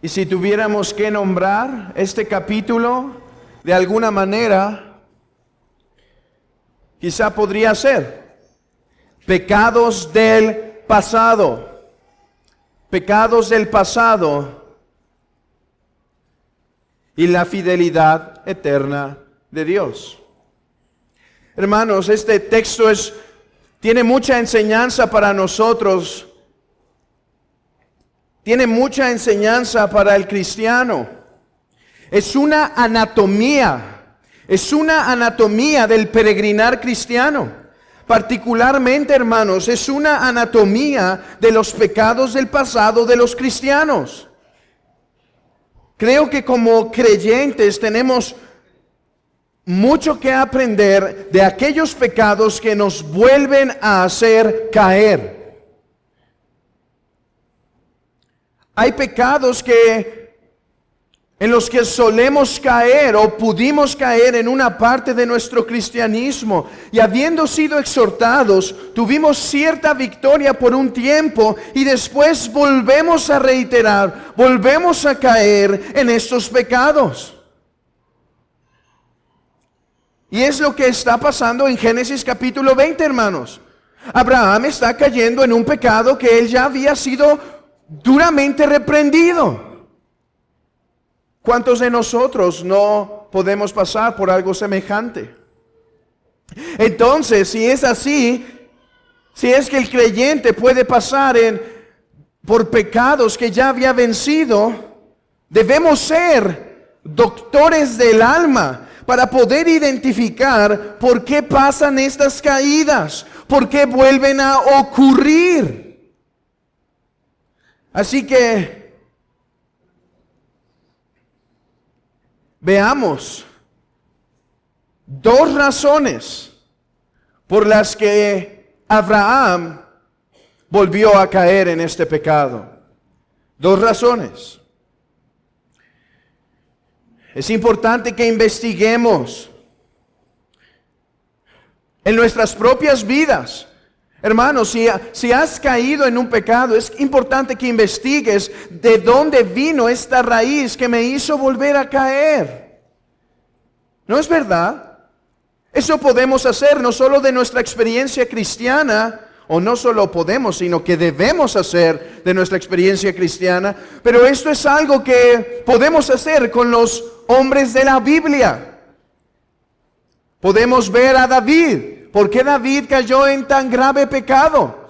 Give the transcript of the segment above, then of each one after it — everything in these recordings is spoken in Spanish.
Y si tuviéramos que nombrar este capítulo de alguna manera, quizá podría ser pecados del pasado. Pecados del pasado y la fidelidad eterna de Dios. Hermanos, este texto tiene mucha enseñanza para nosotros. Tiene mucha enseñanza para el cristiano. Es una anatomía del peregrinar cristiano. Particularmente, hermanos, es una anatomía de los pecados del pasado de los cristianos. Creo que como creyentes tenemos mucho que aprender de aquellos pecados que nos vuelven a hacer caer. Hay pecados en los que solemos caer o pudimos caer en una parte de nuestro cristianismo, y habiendo sido exhortados, tuvimos cierta victoria por un tiempo y después volvemos a reiterar, volvemos a caer en estos pecados. Y es lo que está pasando en Génesis capítulo 20, hermanos. Abraham está cayendo en un pecado que él ya había sido duramente reprendido. ¿Cuántos de nosotros no podemos pasar por algo semejante? Entonces, si es así, si es que el creyente puede pasar por pecados que ya había vencido, debemos ser doctores del alma para poder identificar por qué pasan estas caídas, por qué vuelven a ocurrir. Así que veamos dos razones por las que Abraham volvió a caer en este pecado. Dos razones. Es importante que investiguemos en nuestras propias vidas. Hermanos, si has caído en un pecado, es importante que investigues de dónde vino esta raíz que me hizo volver a caer. ¿No es verdad? Eso podemos hacer no solo de nuestra experiencia cristiana, o no solo podemos, sino que debemos hacer de nuestra experiencia cristiana, pero esto es algo que podemos hacer con los hombres de la Biblia. Podemos ver a David. ¿Por qué David cayó en tan grave pecado?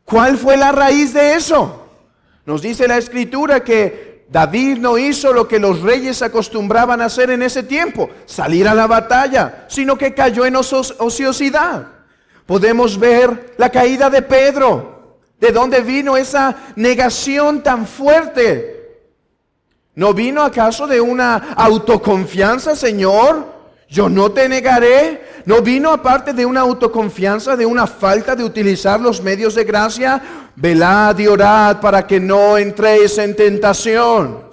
¿Cuál fue la raíz de eso? Nos dice la Escritura que David no hizo lo que los reyes acostumbraban a hacer en ese tiempo, salir a la batalla, sino que cayó en ociosidad. Podemos ver la caída de Pedro. ¿De dónde vino esa negación tan fuerte? ¿No vino acaso de una autoconfianza, Señor? Yo no te negaré. ¿No vino aparte de una autoconfianza, de una falta de utilizar los medios de gracia? Velad y orad para que no entréis en tentación.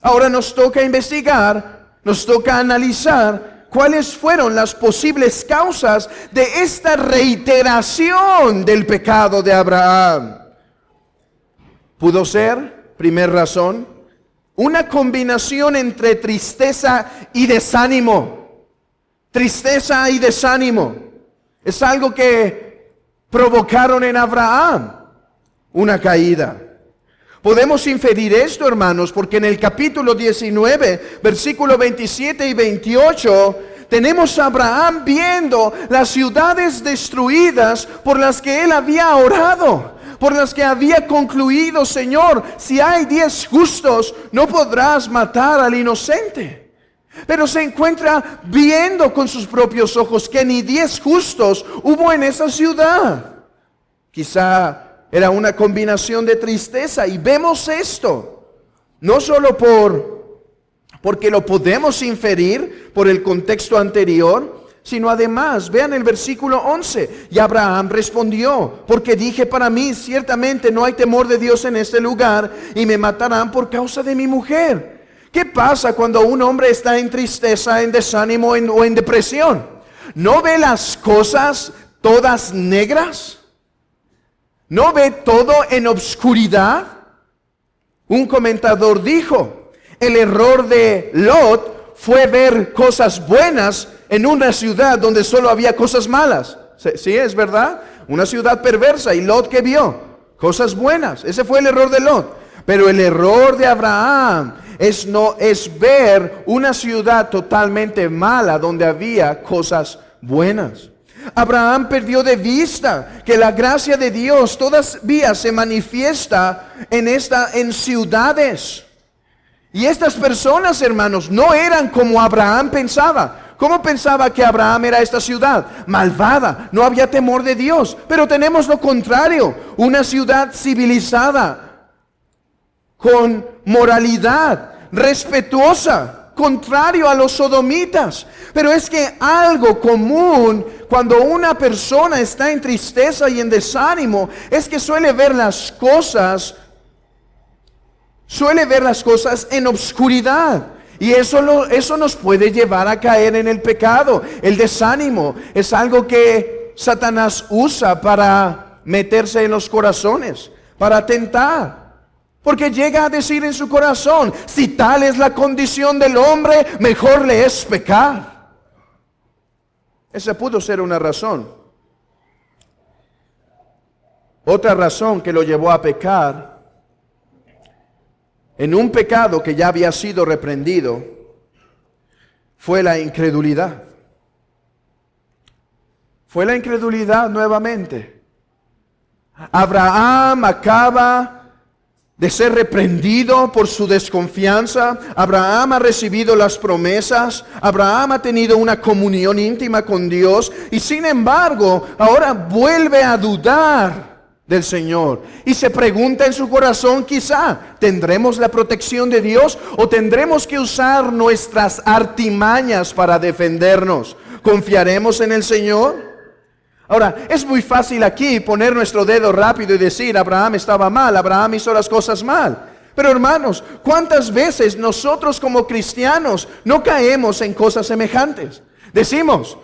Ahora nos toca investigar, nos toca analizar cuáles fueron las posibles causas de esta reiteración del pecado de Abraham. Pudo ser, primera razón, una combinación entre tristeza y desánimo. Tristeza y desánimo. Es algo que provocaron en Abraham una caída. Podemos inferir esto, hermanos, porque en el capítulo 19, versículo 27 y 28, tenemos a Abraham viendo las ciudades destruidas por las que él había orado, por las que había concluido: Señor, si hay 10 justos, no podrás matar al inocente. Pero se encuentra viendo con sus propios ojos que ni 10 justos hubo en esa ciudad. Quizá era una combinación de tristeza, y vemos esto no solo porque lo podemos inferir por el contexto anterior, sino además, vean el versículo 11. Y Abraham respondió: porque dije para mí, ciertamente no hay temor de Dios en este lugar, y me matarán por causa de mi mujer. ¿Qué pasa cuando un hombre está en tristeza, en desánimo o en depresión? ¿No ve las cosas todas negras? ¿No ve todo en obscuridad? Un comentador dijo, el error de Lot fue ver cosas buenas en una ciudad donde solo había cosas malas. ¿Sí es verdad? Una ciudad perversa. ¿Y Lot qué vio? Cosas buenas. Ese fue el error de Lot. Pero el error de Abraham es ver una ciudad totalmente mala donde había cosas buenas. Abraham perdió de vista que la gracia de Dios todavía se manifiesta en ciudades. Y estas personas, hermanos, no eran como Abraham pensaba. ¿Cómo pensaba que Abraham era esta ciudad? Malvada, no había temor de Dios. Pero tenemos lo contrario, una ciudad civilizada, con moralidad, respetuosa, contrario a los sodomitas. Pero es que algo común cuando una persona está en tristeza y en desánimo es que suele ver las cosas en obscuridad. Y eso nos puede llevar a caer en el pecado. El desánimo es algo que Satanás usa para meterse en los corazones, para tentar. Porque llega a decir en su corazón, si tal es la condición del hombre, mejor le es pecar. Esa pudo ser una razón. Otra razón que lo llevó a pecar, en un pecado que ya había sido reprendido, fue la incredulidad. Fue la incredulidad nuevamente. Abraham acaba de ser reprendido por su desconfianza. Abraham ha recibido las promesas. Abraham ha tenido una comunión íntima con Dios. Y sin embargo, ahora vuelve a dudar del Señor. Y se pregunta en su corazón, quizá, ¿tendremos la protección de Dios o tendremos que usar nuestras artimañas para defendernos? ¿Confiaremos en el Señor? Ahora, es muy fácil aquí poner nuestro dedo rápido y decir, Abraham estaba mal, Abraham hizo las cosas mal. Pero hermanos, ¿cuántas veces nosotros como cristianos no caemos en cosas semejantes? Decimos,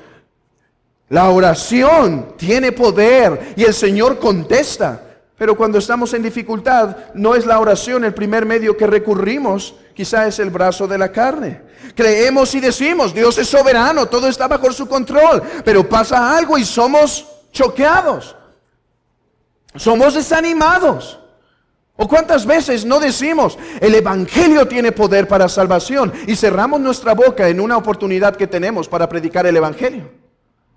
la oración tiene poder y el Señor contesta. Pero cuando estamos en dificultad, no es la oración el primer medio que recurrimos, quizá es el brazo de la carne. Creemos y decimos, Dios es soberano, todo está bajo su control, pero pasa algo y somos choqueados, somos desanimados. ¿O cuántas veces no decimos, el Evangelio tiene poder para salvación, y cerramos nuestra boca en una oportunidad que tenemos para predicar el Evangelio?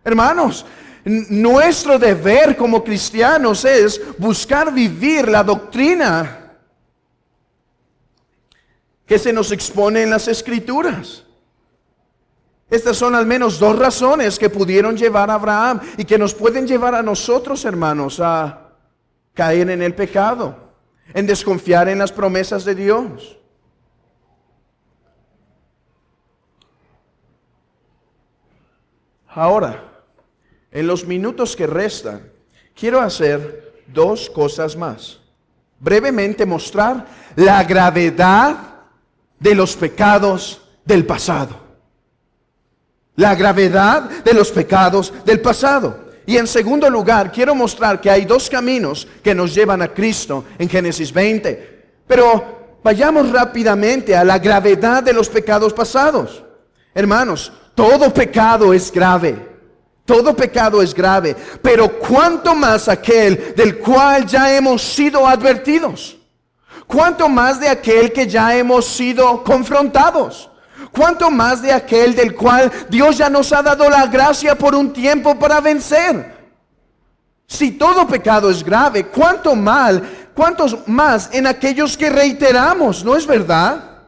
Hermanos, nuestro deber como cristianos es buscar vivir la doctrina que se nos expone en las Escrituras. Estas son al menos dos razones que pudieron llevar a Abraham y que nos pueden llevar a nosotros, hermanos, a caer en el pecado, en desconfiar en las promesas de Dios. Ahora, en los minutos que restan, quiero hacer dos cosas más. Brevemente mostrar la gravedad de los pecados del pasado. La gravedad de los pecados del pasado. Y en segundo lugar, quiero mostrar que hay dos caminos que nos llevan a Cristo en Génesis 20. Pero vayamos rápidamente a la gravedad de los pecados pasados. Hermanos, todo pecado es grave. Todo pecado es grave. Pero cuánto más aquel del cual ya hemos sido advertidos. ¿Cuánto más de aquel que ya hemos sido confrontados? ¿Cuánto más de aquel del cual Dios ya nos ha dado la gracia por un tiempo para vencer? Si todo pecado es grave, ¿cuántos más en aquellos que reiteramos? ¿No es verdad?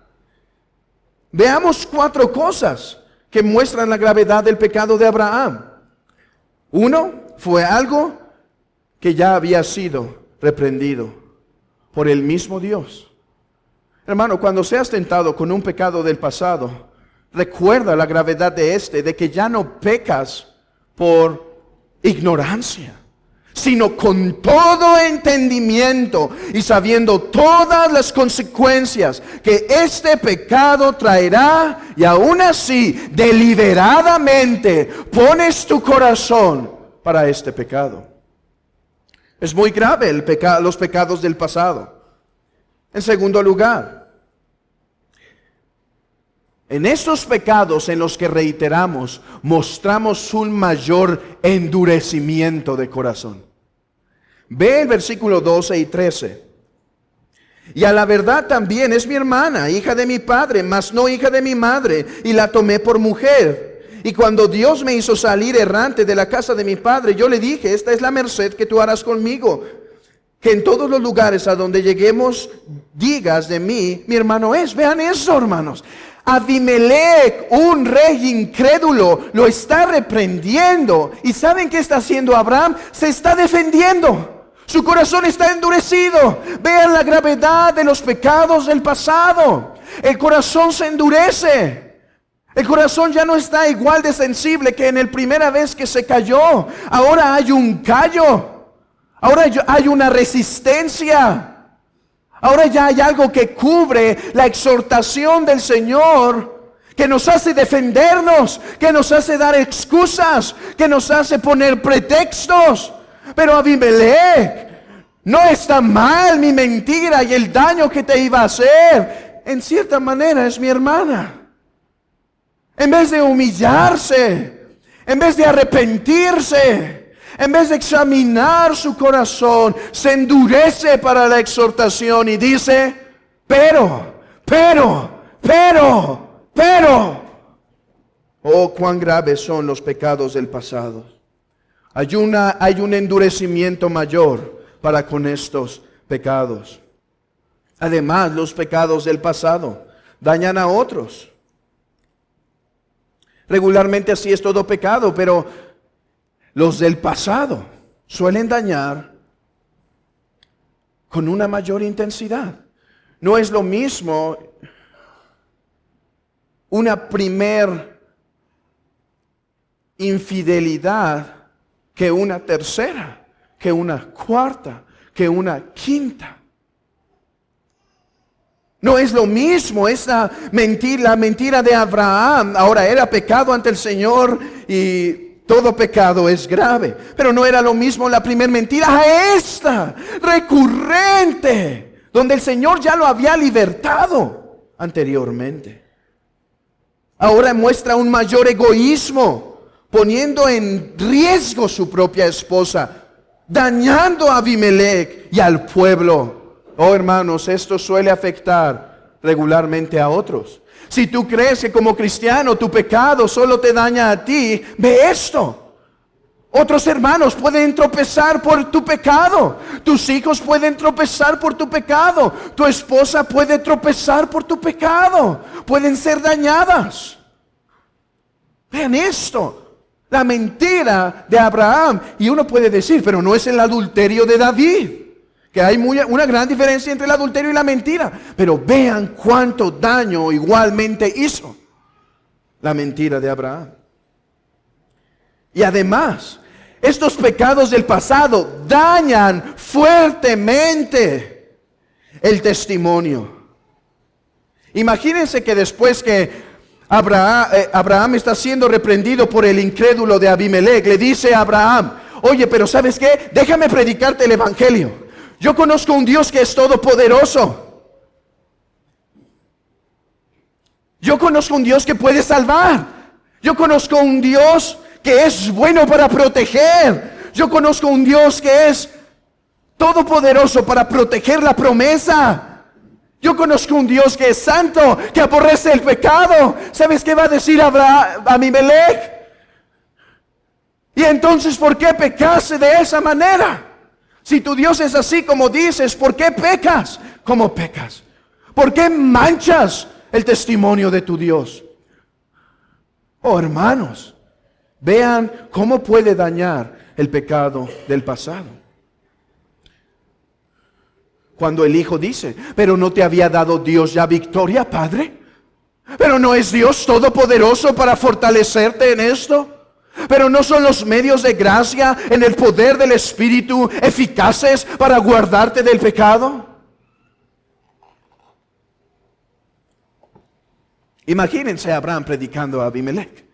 Veamos cuatro cosas que muestran la gravedad del pecado de Abraham. Uno, fue algo que ya había sido reprendido por el mismo Dios. Hermano, cuando seas tentado con un pecado del pasado, recuerda la gravedad de que ya no pecas por ignorancia, sino con todo entendimiento y sabiendo todas las consecuencias que este pecado traerá, y aún así, deliberadamente, pones tu corazón para este pecado. Es muy grave los pecados del pasado. En segundo lugar, en estos pecados en los que reiteramos, mostramos un mayor endurecimiento de corazón. Ve el versículo 12 y 13. Y a la verdad también es mi hermana, hija de mi padre, mas no hija de mi madre, y la tomé por mujer. Y cuando Dios me hizo salir errante de la casa de mi padre, yo le dije, esta es la merced que tú harás conmigo, que en todos los lugares a donde lleguemos digas de mí, mi hermano es. Vean eso, hermanos. Abimelech, un rey incrédulo, lo está reprendiendo. ¿Y saben qué está haciendo Abraham? Se está defendiendo. Su corazón está endurecido. Vean la gravedad de los pecados del pasado. El corazón se endurece. El corazón ya no está igual de sensible que en la primera vez que se cayó. Ahora hay un callo. Ahora hay una resistencia. Ahora ya hay algo que cubre la exhortación del Señor, que nos hace defendernos, que nos hace dar excusas, que nos hace poner pretextos. Pero Abimelech, no está mal mi mentira y el daño que te iba a hacer. En cierta manera es mi hermana. En vez de humillarse, en vez de arrepentirse, en vez de examinar su corazón, se endurece para la exhortación y dice, pero. Oh, cuán graves son los pecados del pasado. Hay un endurecimiento mayor para con estos pecados. Además, los pecados del pasado dañan a otros. Regularmente así es todo pecado, pero los del pasado suelen dañar con una mayor intensidad. No es lo mismo una primer infidelidad que una tercera, que una cuarta, que una quinta. No es lo mismo esa mentira, la mentira de Abraham. Ahora era pecado ante el Señor y todo pecado es grave. Pero no era lo mismo la primera mentira a esta, recurrente, donde el Señor ya lo había libertado anteriormente. Ahora muestra un mayor egoísmo, poniendo en riesgo su propia esposa, dañando a Abimelech y al pueblo. Oh, hermanos, esto suele afectar regularmente a otros. Si tú crees que como cristiano tu pecado solo te daña a ti, ve esto. Otros hermanos pueden tropezar por tu pecado. Tus hijos pueden tropezar por tu pecado. Tu esposa puede tropezar por tu pecado. Pueden ser dañadas. Vean esto. La mentira de Abraham. Y uno puede decir, pero no es el adulterio de David. Que hay una gran diferencia entre el adulterio y la mentira. Pero vean cuánto daño igualmente hizo la mentira de Abraham. Y además, estos pecados del pasado dañan fuertemente el testimonio. Imagínense que después que Abraham está siendo reprendido por el incrédulo de Abimelech, le dice a Abraham, oye, pero ¿sabes qué? Déjame predicarte el evangelio. Yo conozco un Dios que es todopoderoso. Yo conozco un Dios que puede salvar. Yo conozco un Dios que es bueno para proteger. Yo conozco un Dios que es todopoderoso para proteger la promesa. Yo conozco un Dios que es santo, que aborrece el pecado. ¿Sabes qué va a decir Abimelech? Y entonces, ¿por qué pecaste de esa manera? Si tu Dios es así como dices, ¿por qué pecas como pecas? ¿Por qué manchas el testimonio de tu Dios? Oh, hermanos, vean cómo puede dañar el pecado del pasado. Cuando el hijo dice, pero ¿no te había dado Dios ya victoria, Padre? ¿Pero no es Dios todopoderoso para fortalecerte en esto? ¿Pero no son los medios de gracia en el poder del Espíritu eficaces para guardarte del pecado? Imagínense a Abraham predicando a Abimelech.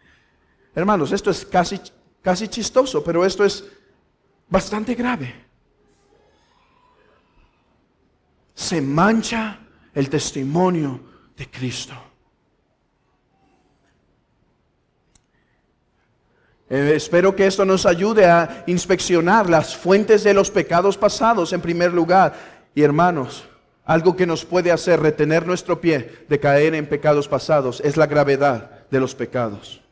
Hermanos, esto es casi chistoso, pero esto es bastante grave. se mancha el testimonio de Cristo. Espero que esto nos ayude a inspeccionar las fuentes de los pecados pasados en primer lugar. Y hermanos, algo que nos puede hacer retener nuestro pie de caer en pecados pasados es la gravedad de los pecados.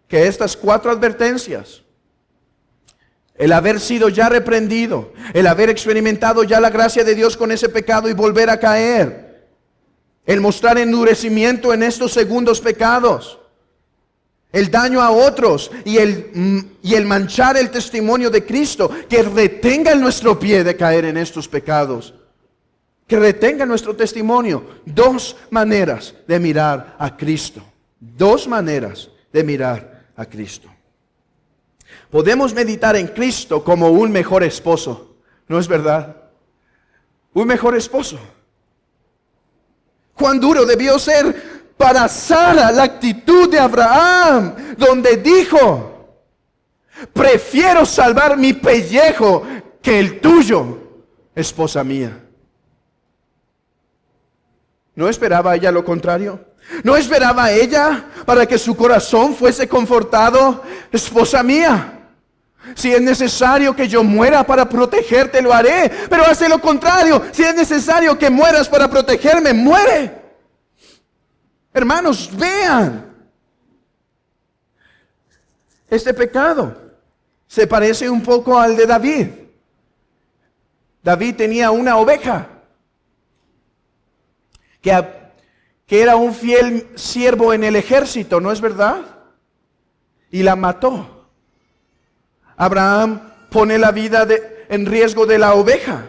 Que estas 4 advertencias, el haber sido ya reprendido, el haber experimentado ya la gracia de Dios con ese pecado y volver a caer, el mostrar endurecimiento en estos segundos pecados, el daño a otros y el manchar el testimonio de Cristo, que retenga nuestro pie de caer en estos pecados, que retenga nuestro testimonio. 2 maneras de mirar a Cristo. 2 maneras de mirar a Cristo. Podemos meditar en Cristo como un mejor esposo, ¿no es verdad? Un mejor esposo. Cuán duro debió ser para Sara la actitud de Abraham, donde dijo: prefiero salvar mi pellejo que el tuyo, esposa mía. ¿No esperaba ella lo contrario? ¿No esperaba ella para que su corazón fuese confortado? Esposa mía, si es necesario que yo muera para protegerte, lo haré. Pero hace lo contrario. Si es necesario que mueras para protegerme, muere. Hermanos, vean. Este pecado se parece un poco al de David. David tenía una oveja que era un fiel siervo en el ejército, ¿no es verdad? Y la mató. Abraham pone la vida en riesgo de la oveja.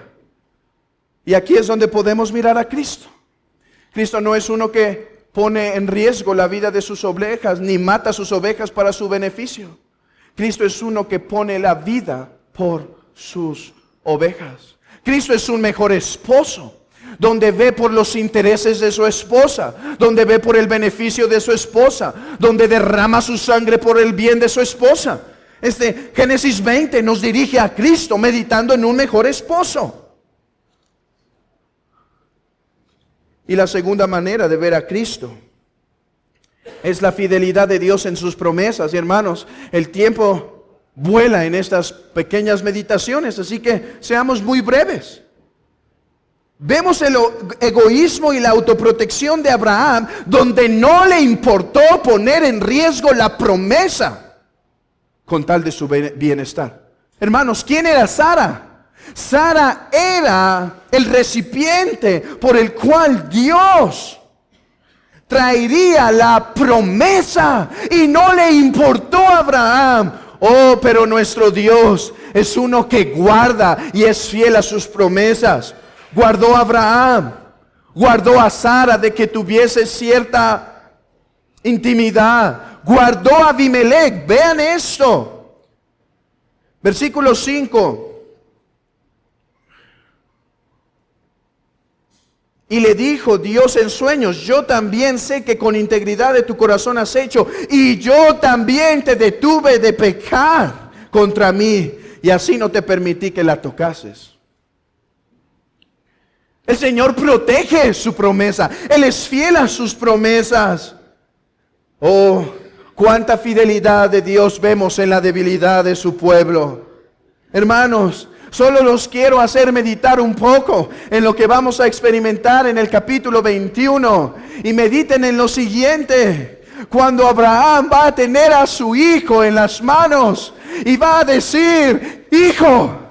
Y aquí es donde podemos mirar a Cristo. Cristo no es uno que pone en riesgo la vida de sus ovejas, ni mata sus ovejas para su beneficio. Cristo es uno que pone la vida por sus ovejas. Cristo es un mejor esposo, donde ve por los intereses de su esposa, donde ve por el beneficio de su esposa, donde derrama su sangre por el bien de su esposa. Génesis 20 nos dirige a Cristo meditando en un mejor esposo. Y la segunda manera de ver a Cristo es la fidelidad de Dios en sus promesas. Y hermanos, el tiempo vuela en estas pequeñas meditaciones, así que seamos muy breves. Vemos el egoísmo y la autoprotección de Abraham, donde no le importó poner en riesgo la promesa con tal de su bienestar. Hermanos, ¿quién era Sara? Sara era el recipiente por el cual Dios traería la promesa, y no le importó a Abraham. Oh, pero nuestro Dios es uno que guarda y es fiel a sus promesas. Guardó a Abraham, guardó a Sara de que tuviese cierta intimidad, guardó a Abimelech. Vean esto, versículo 5. Y le dijo Dios en sueños: yo también sé que con integridad de tu corazón has hecho, y yo también te detuve de pecar contra mí, y así no te permití que la tocases. El Señor protege su promesa. Él es fiel a sus promesas. Oh, cuánta fidelidad de Dios vemos en la debilidad de su pueblo. Hermanos, solo los quiero hacer meditar un poco en lo que vamos a experimentar en el capítulo 21. Y mediten en lo siguiente. Cuando Abraham va a tener a su hijo en las manos y va a decir: hijo,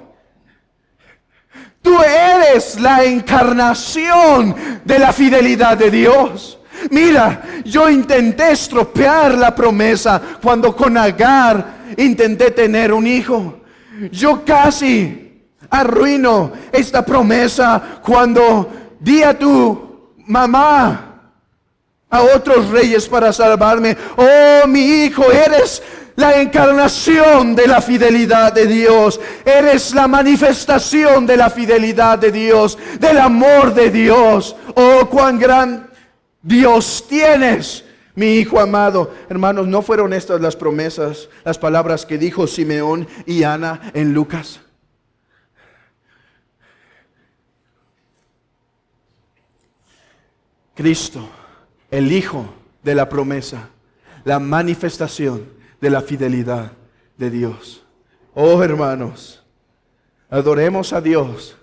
tú eres la encarnación de la fidelidad de Dios. Mira, yo intenté estropear la promesa cuando con Agar intenté tener un hijo. Yo casi arruino esta promesa cuando di a tu mamá a otros reyes para salvarme. Oh, mi hijo, eres la encarnación de la fidelidad de Dios. Eres la manifestación de la fidelidad de Dios, del amor de Dios. Oh, cuán gran Dios tienes, mi hijo amado. Hermanos, ¿no fueron estas las promesas, las palabras que dijo Simeón y Ana en Lucas? Cristo, el Hijo de la promesa, la manifestación de la fidelidad de Dios. Oh hermanos, adoremos a Dios,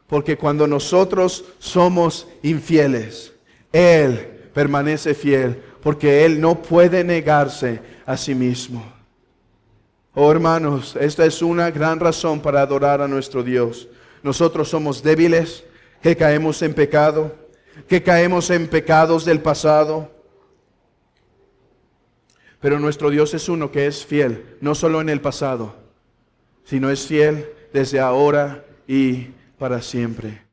porque cuando nosotros somos infieles, Él permanece fiel, porque Él no puede negarse a sí mismo. Oh hermanos, esta es una gran razón para adorar a nuestro Dios. Nosotros somos débiles, que caemos en pecado, que caemos en pecados del pasado. Pero nuestro Dios es uno que es fiel, no solo en el pasado, sino es fiel desde ahora y para siempre.